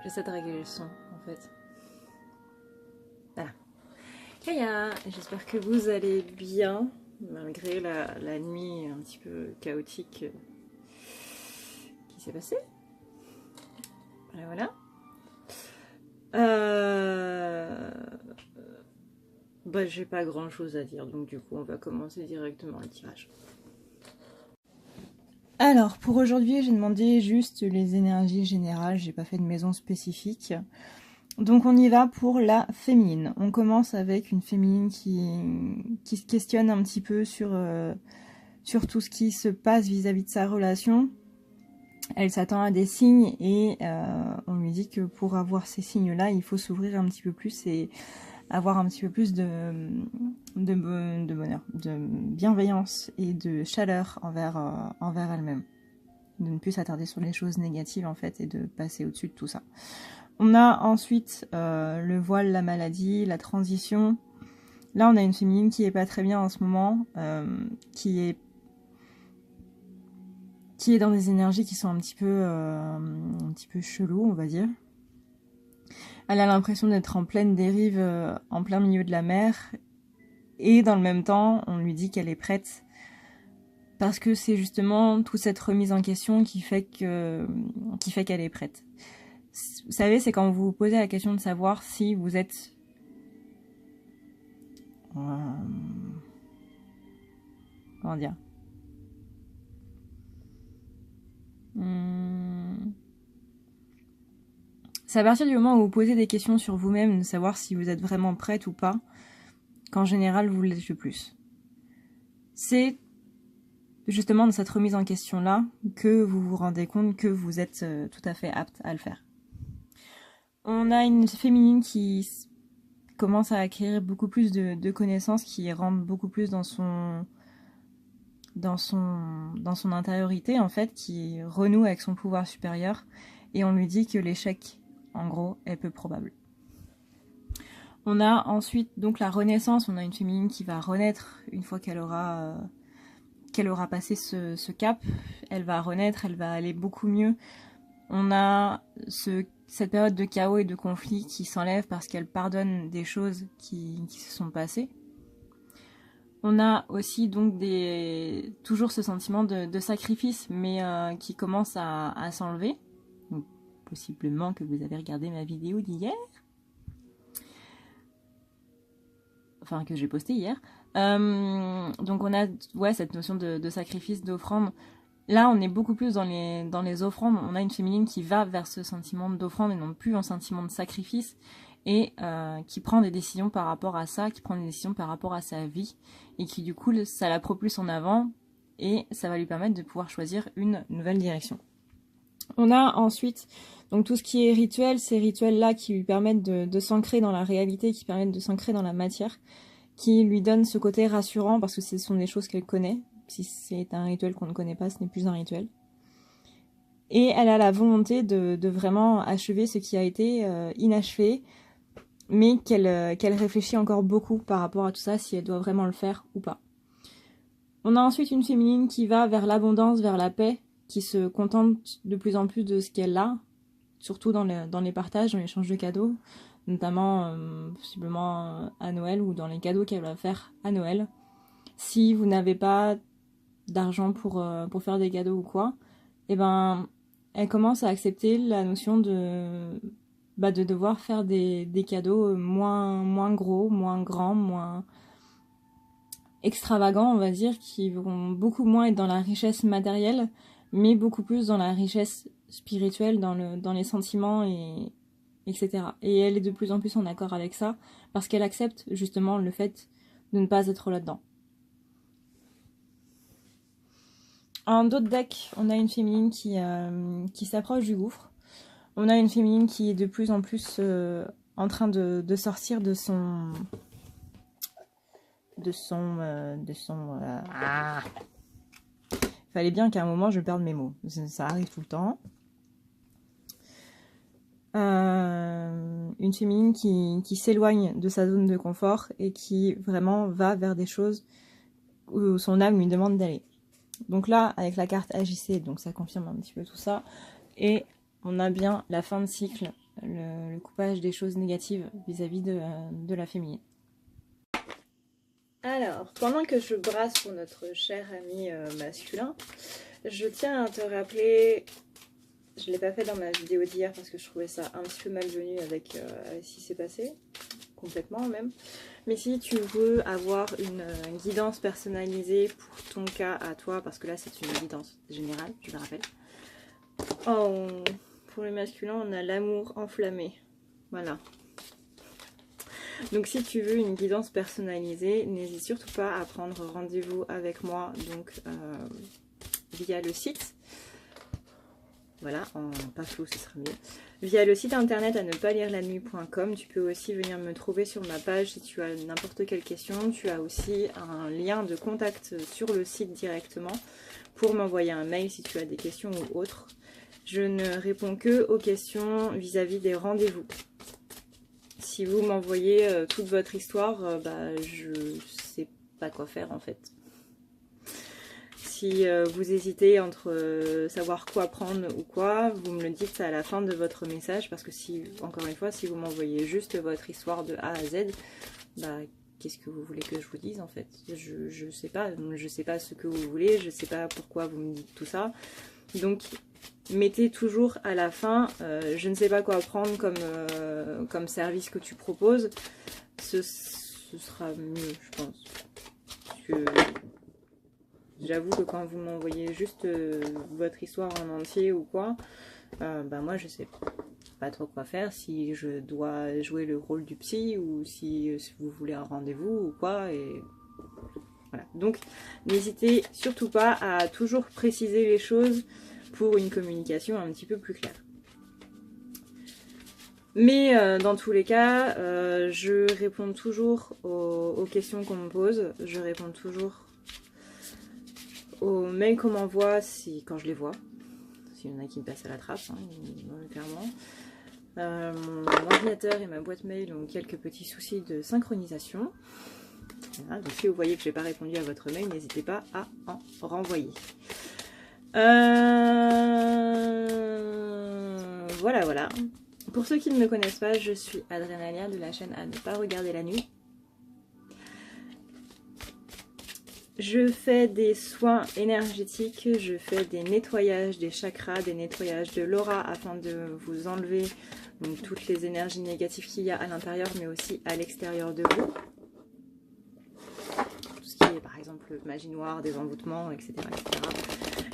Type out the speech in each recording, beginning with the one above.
J'essaie de régler le son en fait. Voilà. Kaya, j'espère que vous allez bien, malgré la nuit un petit peu chaotique qui s'est passée. Voilà, voilà. Bah, j'ai pas grand chose à dire, donc du coup, on va commencer directement le tirage. Alors, pour aujourd'hui, j'ai demandé juste les énergies générales, j'ai pas fait de maison spécifique. Donc on y va pour la féminine. On commence avec une féminine qui se questionne un petit peu sur tout ce qui se passe vis-à-vis de sa relation. Elle s'attend à des signes et on lui dit que pour avoir ces signes-là, il faut s'ouvrir un petit peu plus et avoir un petit peu plus de bonheur, de bienveillance et de chaleur envers elle-même. De ne plus s'attarder sur les choses négatives en fait et de passer au-dessus de tout ça. On a ensuite le voile, la maladie, la transition. Là, on a une féminine qui est pas très bien en ce moment, qui est dans des énergies qui sont un petit peu chelou, on va dire. Elle a l'impression d'être en pleine dérive, en plein milieu de la mer. Et dans le même temps, on lui dit qu'elle est prête. Parce que c'est justement toute cette remise en question qui fait qu'elle est prête. Vous savez, c'est quand vous vous posez la question de savoir si vous êtes... comment dire, c'est à partir du moment où vous posez des questions sur vous-même, de savoir si vous êtes vraiment prête ou pas, qu'en général vous l'êtes le plus. C'est justement dans cette remise en question-là que vous vous rendez compte que vous êtes tout à fait apte à le faire. On a une féminine qui commence à acquérir beaucoup plus de connaissances, qui rentre beaucoup plus dans son intériorité en fait, qui renoue avec son pouvoir supérieur, et on lui dit que l'échec en gros est peu probable. On a ensuite donc la renaissance. On a une féminine qui va renaître une fois qu'elle aura passé ce cap. Elle va renaître, elle va aller beaucoup mieux. On a cette période de chaos et de conflit qui s'enlève parce qu'elle pardonne des choses qui se sont passées. On a aussi donc toujours ce sentiment de sacrifice, mais qui commence à s'enlever. Donc, possiblement que vous avez regardé ma vidéo d'hier. Enfin, que j'ai postée hier. Donc on a cette notion de sacrifice, d'offrande. Là, on est beaucoup plus dans les offrandes. On a une féminine qui va vers ce sentiment d'offrande et non plus un sentiment de sacrifice. Et qui prend des décisions par rapport à ça, qui prend des décisions par rapport à sa vie. Et qui du coup, ça la propulse en avant. Et ça va lui permettre de pouvoir choisir une nouvelle direction. On a ensuite donc tout ce qui est rituel, ces rituels-là qui lui permettent de s'ancrer dans la réalité, qui permettent de s'ancrer dans la matière, qui lui donnent ce côté rassurant parce que ce sont des choses qu'elle connaît. Si c'est un rituel qu'on ne connaît pas, ce n'est plus un rituel. Et elle a la volonté de vraiment achever ce qui a été inachevé, mais qu'elle réfléchit encore beaucoup par rapport à tout ça, si elle doit vraiment le faire ou pas. On a ensuite une féminine qui va vers l'abondance, vers la paix, qui se contente de plus en plus de ce qu'elle a, surtout dans les partages, dans l'échange de cadeaux, notamment possiblement à Noël ou dans les cadeaux qu'elle va faire à Noël. Si vous n'avez pas d'argent pour faire des cadeaux ou quoi, et ben elle commence à accepter la notion de devoir faire des cadeaux moins gros, moins grands, moins extravagants, on va dire, qui vont beaucoup moins être dans la richesse matérielle, mais beaucoup plus dans la richesse spirituelle, dans les sentiments, etc. Et elle est de plus en plus en accord avec ça, parce qu'elle accepte justement le fait de ne pas être là-dedans. En d'autres decks, on a une féminine qui s'approche du gouffre. On a une féminine qui est de plus en plus en train de sortir de son... Fallait bien qu'à un moment je perde mes mots. Ça arrive tout le temps. Une féminine qui s'éloigne de sa zone de confort et qui vraiment va vers des choses où son âme lui demande d'aller. Donc là, avec la carte Agissez, donc ça confirme un petit peu tout ça. Et on a bien la fin de cycle le coupage des choses négatives vis-à-vis de la féminine. Alors, pendant que je brasse pour notre cher ami masculin, je tiens à te rappeler, je ne l'ai pas fait dans ma vidéo d'hier parce que je trouvais ça un petit peu malvenu avec ce qui s'est passé, complètement même. Mais si tu veux avoir une guidance personnalisée pour ton cas à toi, parce que là c'est une guidance générale, je le rappelle. Oh, pour le masculin, on a l'amour enflammé. Voilà. Donc si tu veux une guidance personnalisée, n'hésite surtout pas à prendre rendez-vous avec moi donc via le site. Voilà, en pas flou, ce serait mieux. Via le site internet à ne pas lire la nuit.com. Tu peux aussi venir me trouver sur ma page si tu as n'importe quelle question. Tu as aussi un lien de contact sur le site directement pour m'envoyer un mail si tu as des questions ou autres. Je ne réponds que aux questions vis-à-vis des rendez-vous. Si vous m'envoyez toute votre histoire, je sais pas quoi faire en fait. Si vous hésitez entre savoir quoi prendre ou quoi, vous me le dites à la fin de votre message parce que si, encore une fois, si vous m'envoyez juste votre histoire de A à Z, qu'est-ce que vous voulez que je vous dise en fait? Je sais pas ce que vous voulez, je sais pas pourquoi vous me dites tout ça. Donc mettez toujours à la fin, je ne sais pas quoi prendre comme service que tu proposes, ce sera mieux je pense. Parce que j'avoue que quand vous m'envoyez juste votre histoire en entier ou quoi, moi je sais pas trop quoi faire, si je dois jouer le rôle du psy ou si vous voulez un rendez-vous ou quoi. Et voilà. Donc n'hésitez surtout pas à toujours préciser les choses pour une communication un petit peu plus claire. Mais dans tous les cas, je réponds toujours aux questions qu'on me pose, je réponds toujours aux mails qu'on m'envoie quand je les vois, s'il y en a qui me passent à la trappe, hein, clairement. Mon ordinateur et ma boîte mail ont quelques petits soucis de synchronisation. Voilà, donc si vous voyez que je n'ai pas répondu à votre mail, n'hésitez pas à en renvoyer. Voilà. Pour ceux qui ne me connaissent pas, je suis Adrénalia de la chaîne à ne pas regarder la nuit. Je fais des soins énergétiques, je fais des nettoyages des chakras, des nettoyages de l'aura afin de vous enlever donc, toutes les énergies négatives qu'il y a à l'intérieur mais aussi à l'extérieur de vous. Tout ce qui est par exemple magie noire, des envoûtements, etc., etc.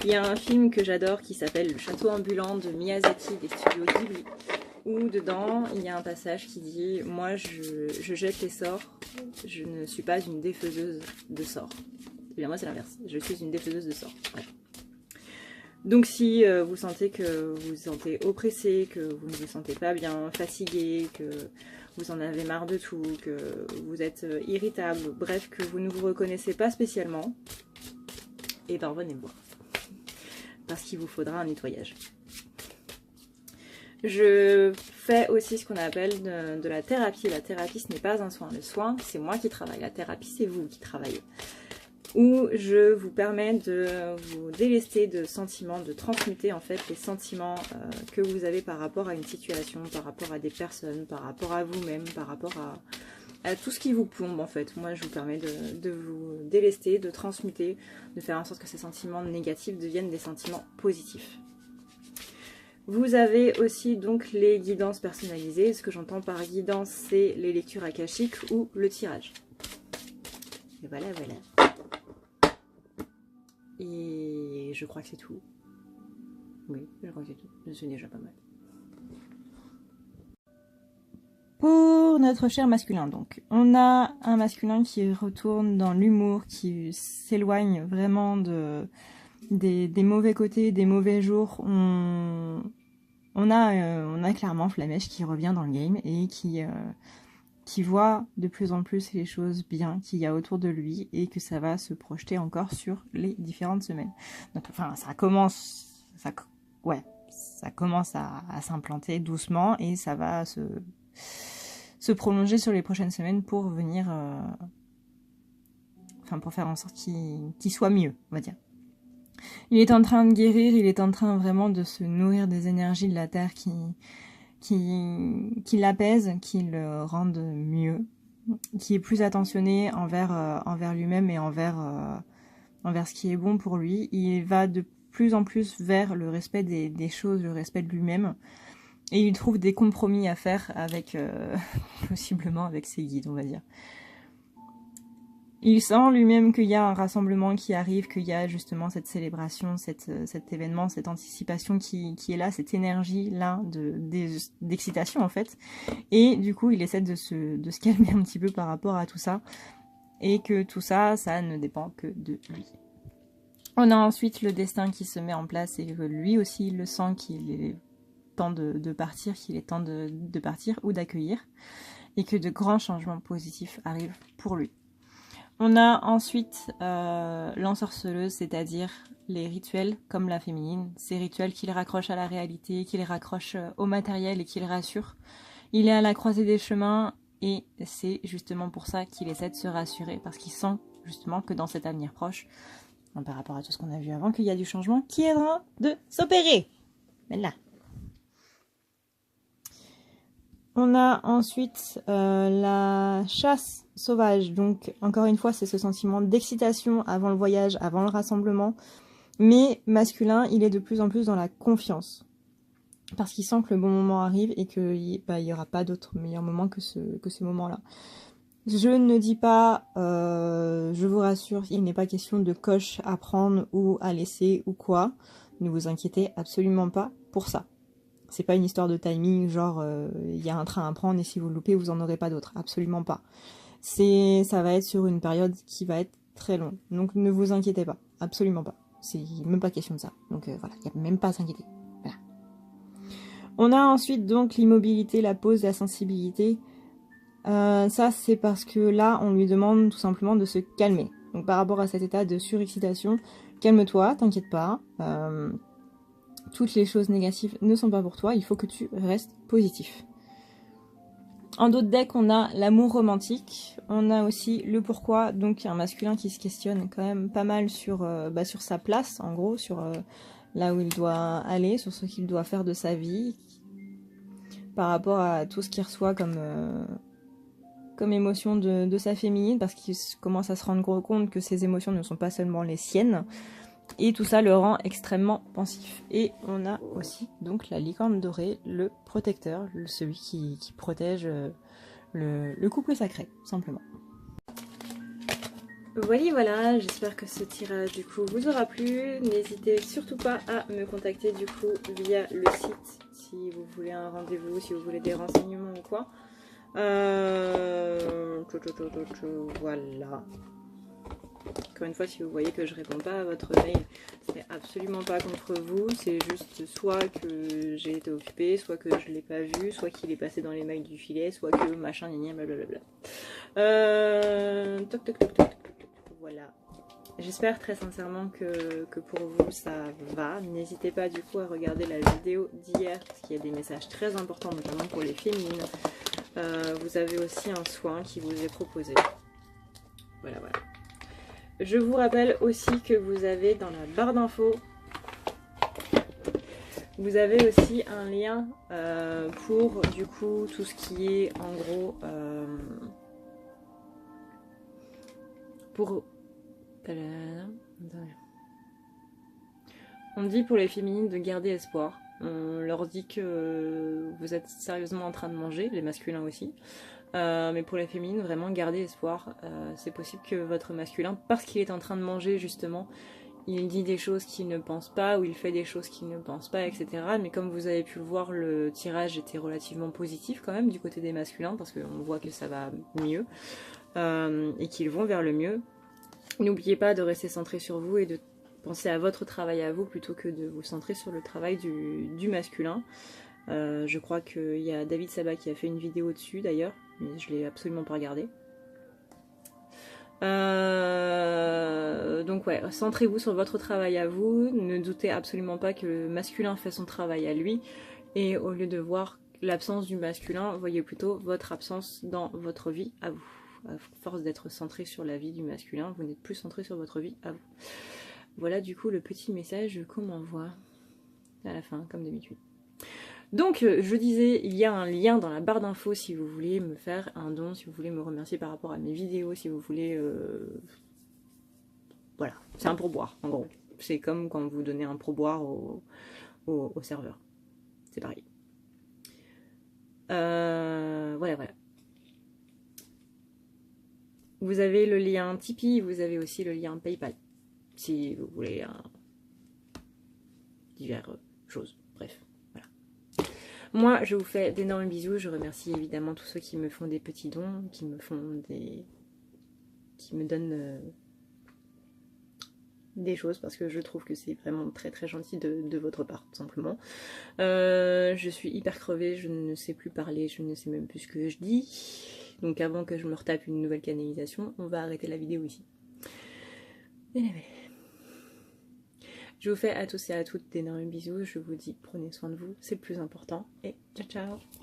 Il y a un film que j'adore qui s'appelle Le Château Ambulant de Miyazaki des studios Ghibli, où dedans il y a un passage qui dit « Moi je jette les sorts, je ne suis pas une défaiseuse de sorts ». Et bien moi c'est l'inverse, je suis une défaiseuse de sorts. Ouais. Donc si vous sentez que vous vous sentez oppressé, que vous ne vous sentez pas bien, fatigué, que vous en avez marre de tout, que vous êtes irritable, bref, que vous ne vous reconnaissez pas spécialement, et ben venez me voir. Parce qu'il vous faudra un nettoyage. Je fais aussi ce qu'on appelle de la thérapie. La thérapie, ce n'est pas un soin. Le soin, c'est moi qui travaille. La thérapie, c'est vous qui travaillez. Où je vous permets de vous délester de sentiments, de transmuter en fait les sentiments que vous avez par rapport à une situation, par rapport à des personnes, par rapport à vous-même, par rapport à tout ce qui vous plombe en fait. Moi, je vous permets de vous délester, de transmuter, de faire en sorte que ces sentiments négatifs deviennent des sentiments positifs. Vous avez aussi donc les guidances personnalisées. Ce que j'entends par guidance, c'est les lectures akashiques ou le tirage. Et voilà. Et je crois que c'est tout. Oui, je crois que c'est tout. C'est déjà pas mal. Pour notre cher masculin, donc, on a un masculin qui retourne dans l'humour, qui s'éloigne vraiment des mauvais côtés, des mauvais jours. On a clairement Flamèche qui revient dans le game et qui voit de plus en plus les choses bien qu'il y a autour de lui et que ça va se projeter encore sur les différentes semaines. Donc, enfin, ça commence à s'implanter doucement et ça va se prolonger sur les prochaines semaines pour venir, pour faire en sorte qu'il soit mieux, on va dire. Il est en train de guérir, il est en train vraiment de se nourrir des énergies de la Terre qui l'apaisent, qui le rendent mieux, qui est plus attentionné envers lui-même et envers ce qui est bon pour lui. Il va de plus en plus vers le respect des choses, le respect de lui-même. Et il trouve des compromis à faire avec, possiblement avec ses guides, on va dire. Il sent lui-même qu'il y a un rassemblement qui arrive, qu'il y a justement cette célébration, cet événement, cette anticipation qui est là, cette énergie-là d'excitation en fait. Et du coup, il essaie de se calmer un petit peu par rapport à tout ça. Et que tout ça, ça ne dépend que de lui. On a ensuite le destin qui se met en place et lui aussi, il le sent qu'il est temps de partir, qu'il est temps de partir ou d'accueillir. Et que de grands changements positifs arrivent pour lui. On a ensuite l'ensorceleuse, c'est-à-dire les rituels comme la féminine, ces rituels qui le raccrochent à la réalité, qui le raccrochent au matériel et qui le rassurent. Il est à la croisée des chemins et c'est justement pour ça qu'il essaie de se rassurer, parce qu'il sent justement que dans cet avenir proche, par rapport à tout ce qu'on a vu avant, qu'il y a du changement qui est en train de s'opérer. Là. On a ensuite la chasse sauvage. Donc, encore une fois, c'est ce sentiment d'excitation avant le voyage, avant le rassemblement. Mais masculin, il est de plus en plus dans la confiance. Parce qu'il sent que le bon moment arrive et qu'il n'y aura pas d'autre meilleur moment que ce moment-là. Je ne dis pas, je vous rassure, il n'est pas question de coche à prendre ou à laisser ou quoi. Ne vous inquiétez absolument pas pour ça. C'est pas une histoire de timing, genre il y a un train à prendre et si vous le loupez, vous en aurez pas d'autre. Absolument pas. Ça va être sur une période qui va être très longue. Donc ne vous inquiétez pas. Absolument pas. C'est même pas question de ça. Donc voilà, il n'y a même pas à s'inquiéter. Voilà. On a ensuite donc l'immobilité, la pause, la sensibilité. Ça c'est parce que là, on lui demande tout simplement de se calmer. Donc par rapport à cet état de surexcitation, calme-toi, t'inquiète pas. Toutes les choses négatives ne sont pas pour toi, il faut que tu restes positif. En d'autres decks, on a l'amour romantique, on a aussi le pourquoi, donc un masculin qui se questionne quand même pas mal sur sa place, en gros, sur là où il doit aller, sur ce qu'il doit faire de sa vie, par rapport à tout ce qu'il reçoit comme émotion de sa féminine, parce qu'il commence à se rendre compte que ces émotions ne sont pas seulement les siennes, et tout ça le rend extrêmement pensif. Et on a aussi donc la licorne dorée, le protecteur, celui qui protège le couple sacré, simplement. Voilà, j'espère que ce tirage du coup vous aura plu. N'hésitez surtout pas à me contacter du coup via le site si vous voulez un rendez-vous, si vous voulez des renseignements ou quoi. Voilà. Encore une fois, si vous voyez que je réponds pas à votre mail, c'est absolument pas contre vous, c'est juste soit que j'ai été occupée, soit que je l'ai pas vu, soit qu'il est passé dans les mails du filet, soit que machin, blablabla. Voilà. J'espère très sincèrement que pour vous ça va. N'hésitez pas du coup à regarder la vidéo d'hier, parce qu'il y a des messages très importants, notamment pour les féminines. Vous avez aussi un soin qui vous est proposé. Voilà. Je vous rappelle aussi que vous avez dans la barre d'infos, vous avez aussi un lien pour du coup tout ce qui est en gros pour... On dit pour les féminines de garder espoir. On leur dit que vous êtes sérieusement en train de manger, les masculins aussi. Mais pour les féminines, vraiment garder espoir. C'est possible que votre masculin, parce qu'il est en train de manger justement, il dit des choses qu'il ne pense pas, ou il fait des choses qu'il ne pense pas, etc. Mais comme vous avez pu le voir, le tirage était relativement positif quand même du côté des masculins, parce qu'on voit que ça va mieux, et qu'ils vont vers le mieux. N'oubliez pas de rester centré sur vous et de penser à votre travail à vous, plutôt que de vous centrer sur le travail du masculin. Je crois qu'il y a David Sabat qui a fait une vidéo dessus d'ailleurs, mais je ne l'ai absolument pas regardée. Donc ouais, centrez-vous sur votre travail à vous, ne doutez absolument pas que le masculin fait son travail à lui, et au lieu de voir l'absence du masculin, voyez plutôt votre absence dans votre vie à vous. À force d'être centré sur la vie du masculin, vous n'êtes plus centré sur votre vie à vous. Voilà du coup le petit message qu'on m'envoie à la fin, comme d'habitude. Donc je disais, il y a un lien dans la barre d'infos si vous voulez me faire un don, si vous voulez me remercier par rapport à mes vidéos, si vous voulez... Voilà, c'est un pourboire en gros. C'est comme quand vous donnez un pourboire au serveur. C'est pareil. Voilà. Vous avez le lien Tipeee, vous avez aussi le lien PayPal. Si vous voulez diverses choses. Bref, voilà. Moi, je vous fais d'énormes bisous. Je remercie évidemment tous ceux qui me font des petits dons, qui me donnent des choses, parce que je trouve que c'est vraiment très très gentil de votre part, tout simplement. Je suis hyper crevée, je ne sais plus parler, je ne sais même plus ce que je dis. Donc avant que je me retape une nouvelle canalisation, on va arrêter la vidéo ici. Je vous fais à tous et à toutes d'énormes bisous, je vous dis prenez soin de vous, c'est le plus important, et ciao ciao.